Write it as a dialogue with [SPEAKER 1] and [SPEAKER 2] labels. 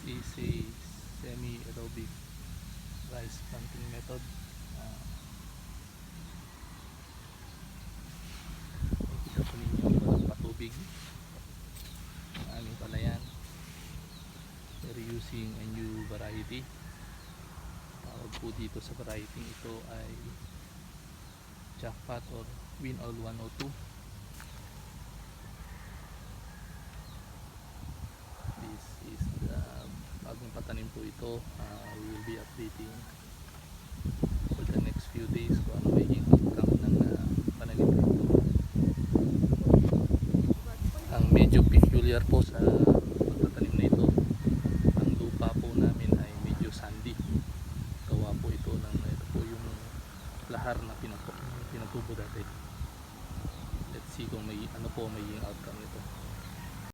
[SPEAKER 1] is a semi-aerobic rice planting method. Nakikita po ninyo walang patubig ang aming palayan. We're using a new variety. Tawag po dito sa variety ito ay jackpot or Winall 102. This is the bagong patanim po ito. We will be updating for the next few days kung ano magiging outcome ng pananim po ito. Ang medyo peculiar po sa pagtatanim na ito, ang lupa po namin ay medyo sandy. Gawa po ito ng ito po yung lahar na pinatubo dati. Let's see kung may ano po magiging outcome nito.